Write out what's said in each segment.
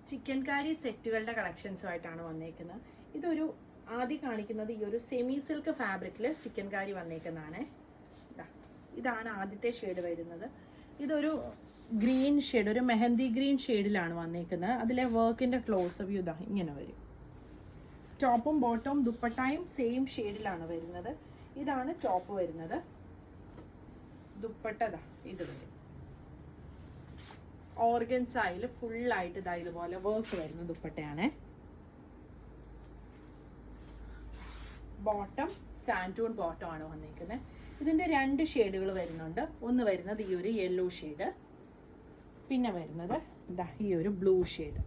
Chicken കാരി സെറ്റുകളുടെ കളക്ഷൻസുമായിട്ടാണ് വന്നേക്കുന്നത്. ഇതൊരു ആദ്യം കാണിക്കുന്നത് ഈ ഒരു സെമി സിൽക്ക് ഫാബ്രിക്കിൽ ചിക്കൻ കാരി വന്നേക്കുന്നതാണ്. ഇതാണ് ആദ്യത്തെ ഷെയ്ഡ് വരുന്നത്. ഇതൊരു ഗ്രീൻ ഷെയ്ഡ്, ഒരു മെഹന്തി ഗ്രീൻ ഷെയ്ഡിലാണ് വന്നേക്കുന്നത്. അതിലെ വർക്കിൻ്റെ ക്ലോസ് വ്യൂ ഇങ്ങനെ വരും. ടോപ്പും ബോട്ടവും ദുപ്പട്ടായും സെയിം ഷെയ്ഡിലാണ് വരുന്നത്. ഇതാണ് ടോപ്പ് വരുന്നത്. ദുപ്പട്ട ഇത് വരും. ഓർഗൻസായിൽ ഫുള്ളായിട്ട് ഇതുപോലെ വർക്ക് വരുന്ന ദുപ്പട്ടയാണ്. ബോട്ടം സാൻറ്റൂൺ ബോട്ടം ആണ് വന്നിരിക്കുന്നത്. ഇതിൻ്റെ 2 ഷെയ്ഡുകൾ വരുന്നുണ്ട്. ഒന്ന് വരുന്നത് ഈ ഒരു യെല്ലോ ഷെയ്ഡ്, പിന്നെ വരുന്നത് ഈ ഒരു ബ്ലൂ ഷെയ്ഡ്.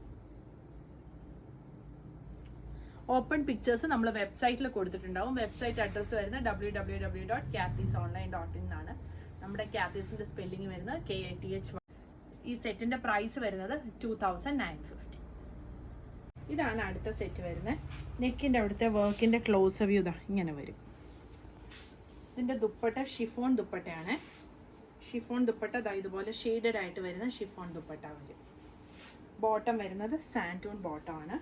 ഓപ്പൺ പിക്ചേഴ്സ് നമ്മൾ വെബ്സൈറ്റിൽ കൊടുത്തിട്ടുണ്ടാവും. വെബ്സൈറ്റ് അഡ്രസ്സ് വരുന്നത് www.kathysonline.in എന്നാണ്. നമ്മുടെ കാത്തീസിൻ്റെ സ്പെല്ലിംഗ് വരുന്നത് KATH. ഈ സെറ്റിൻ്റെ പ്രൈസ് വരുന്നത് 2950. ഇതാണ് അടുത്ത സെറ്റ് വരുന്നത്. നെക്കിൻ്റെ അവിടുത്തെ വർക്കിൻ്റെ ക്ലോസ് വ്യൂ ഇങ്ങനെ വരും. ഇതിൻ്റെ ദുപ്പട്ട ഷിഫോൺ ദുപ്പട്ടയാണ്. ഷിഫോൺ ദുപ്പട്ട ഇതുപോലെ ഷെയ്ഡഡ് ആയിട്ട് വരുന്ന ഷിഫോൺ ദുപ്പട്ട വരും. ബോട്ടം വരുന്നത് സാൻറ്റൂൺ ബോട്ടമാണ്.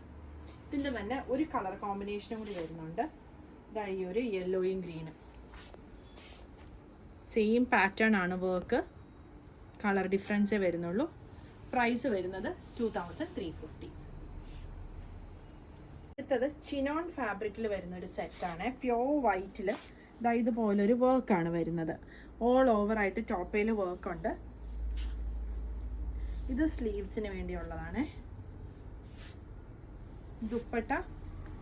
ഇതിൻ്റെ തന്നെ ഒരു കളർ കോമ്പിനേഷനും കൂടി വരുന്നുണ്ട്. ഈ ഒരു യെല്ലോയും ഗ്രീനും സെയിം പാറ്റേൺ ആണ് വർക്ക്, കളർ ഡിഫറൻസേ വരുന്നുള്ളൂ. പ്രൈസ് വരുന്നത് 2350. അടുത്തത് ചിനോൺ ഫാബ്രിക്കിൽ വരുന്ന ഒരു സെറ്റാണ്. പ്യോർ വൈറ്റിൽ ഇതുപോലൊരു വർക്കാണ് വരുന്നത്. ഓൾ ഓവർ ആയിട്ട് ടോപ്പയിൽ വർക്കുണ്ട്. ഇത് സ്ലീവ്സിന് വേണ്ടിയുള്ളതാണ്. ദുപ്പട്ട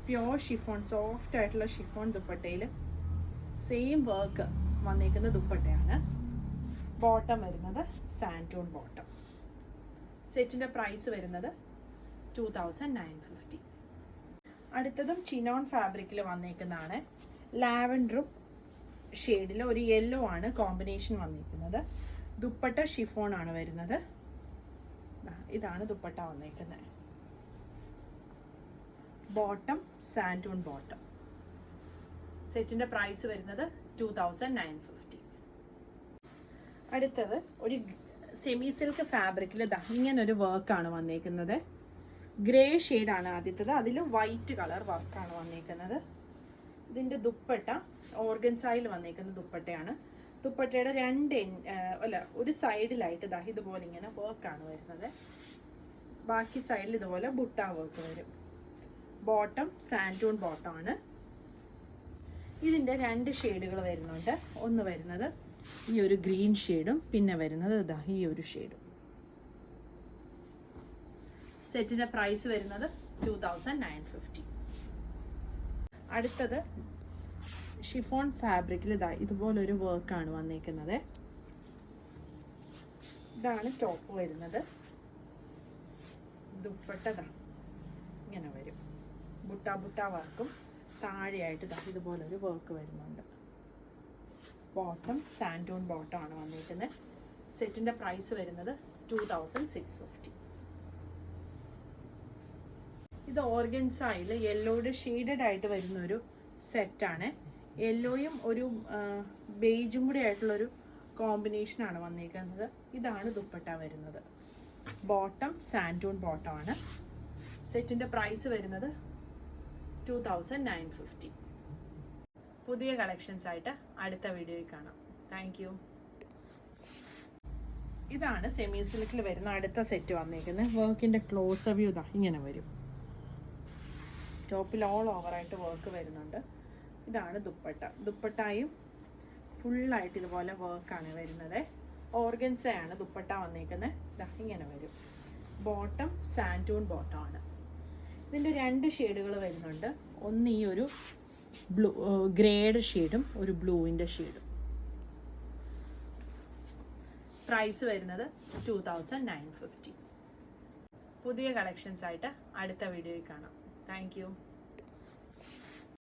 പ്യോർ ഷിഫോൺ, സോഫ്റ്റ് ആയിട്ടുള്ള ഷിഫോൺ ദുപ്പട്ടയിൽ സെയിം വർക്ക് വന്നിരിക്കുന്ന ദുപ്പട്ടയാണ്. ബോട്ടം വരുന്നത് സാൻറ്റൂൺ ബോട്ടം. സെറ്റിൻ്റെ പ്രൈസ് വരുന്നത് 2950. അടുത്തതും ചിനോൺ ഫാബ്രിക്കിൽ വന്നിരിക്കുന്നതാണ്. ലാവൻഡറും ഷെയ്ഡിൽ ഒരു യെല്ലോ ആണ് കോമ്പിനേഷൻ വന്നിരിക്കുന്നത്. ദുപ്പട്ട ഷിഫോൺ ആണ് വരുന്നത്. ഇതാണ് ദുപ്പട്ട വന്നിരിക്കുന്നത്. Bottom santoon bottom. സെറ്റിൻ്റെ പ്രൈസ് വരുന്നത് 2950. അടുത്തത് ഒരു സെമി സിൽക്ക് ഫാബ്രിക്കിൽ ഇങ്ങനൊരു വർക്കാണ് വന്നിരിക്കുന്നത്. ഗ്രേ ഷെയ്ഡാണ് ആദ്യത്തത്. അതിൽ വൈറ്റ് കളർ വർക്കാണ് വന്നിരിക്കുന്നത്. ഇതിൻ്റെ ദുപ്പട്ട ഓർഗൻസായിൽ വന്നിരിക്കുന്ന ദുപ്പട്ടയാണ്. ദുപ്പട്ടയുടെ ഒരു സൈഡിലായിട്ട് ഇതുപോലെ ഇങ്ങനെ വർക്കാണ് വരുന്നത്. ബാക്കി സൈഡിൽ ഇതുപോലെ ബുട്ട വർക്ക് വരും. ബോട്ടം സാൻറ്റൂൺ ബോട്ടമാണ്. ഇതിൻ്റെ 2 ഷെയ്ഡുകൾ വരുന്നുണ്ട്. ഒന്ന് വരുന്നത് ഈ ഒരു ഗ്രീൻ ഷെയ്ഡും പിന്നെ വരുന്നത് ഈ ഒരു ഷെയ്ഡും. സെറ്റിൻ്റെ പ്രൈസ് വരുന്നത് 2950. അടുത്തത് ഷിഫോൺ ഫാബ്രിക്കിൽ ഇതുപോലൊരു വർക്കാണ് വന്നിരിക്കുന്നത്. ഇതാണ് ടോപ്പ് വരുന്നത്. ദുപ്പട്ട ഇങ്ങനെ വരും. ബുട്ട വർക്കും താഴെയായിട്ട് ഇതുപോലൊരു വർക്ക് വരുന്നുണ്ട്. ബോട്ടം സാൻറ്റൂൺ ബോട്ടം ആണ് വന്നിരിക്കുന്നത്. സെറ്റിൻ്റെ പ്രൈസ് വരുന്നത് 2650. ഇത് ഓർഗൻസായിൽ യെല്ലോയുടെ ഷെയ്ഡഡ് ആയിട്ട് വരുന്നൊരു സെറ്റാണ്. യെല്ലോയും ഒരു ബേജും കൂടി ആയിട്ടുള്ളൊരു കോമ്പിനേഷനാണ് വന്നിരിക്കുന്നത്. ഇതാണ് ദുപ്പട്ട വരുന്നത്. ബോട്ടം സാൻറ്റൂൺ ബോട്ടമാണ്. സെറ്റിൻ്റെ പ്രൈസ് വരുന്നത് 2950. പുതിയ കളക്ഷൻസ് ആയിട്ട് അടുത്ത വീഡിയോയിൽ കാണാം. Thank you. ഇതാണ് സെമി സിൽക്കിൽ വരുന്ന അടുത്ത സെറ്റ് വന്നിരിക്കുന്നത്. വർക്കിൻ്റെ ക്ലോസ് വ്യൂ ഇങ്ങനെ വരും. ടോപ്പിൽ ഓൾ ഓവറായിട്ട് വർക്ക് വരുന്നുണ്ട്. ഇതാണ് ദുപ്പട്ട. ദുപ്പട്ടായും ഫുള്ളായിട്ട് ഇതുപോലെ വർക്കാണ് വരുന്നത്. ഓർഗൻസയാണ് ദുപ്പട്ട വന്നിരിക്കുന്നത്. ഇങ്ങനെ വരും. ബോട്ടം സാൻറ്റൂൺ ബോട്ടമാണ്. ഇതിൻ്റെ 2 ഷെയ്ഡുകൾ വരുന്നുണ്ട്. ഒന്ന് ഈ ഒരു ബ്ലൂ ഗ്രേഡ് ഷെയ്ഡും ഒരു ബ്ലൂവിൻ്റെ ഷെയ്ഡും. പ്രൈസ് വരുന്നത് 2950. പുതിയ കളക്ഷൻസ് ആയിട്ട് അടുത്ത വീഡിയോയിൽ കാണാം. Thank you.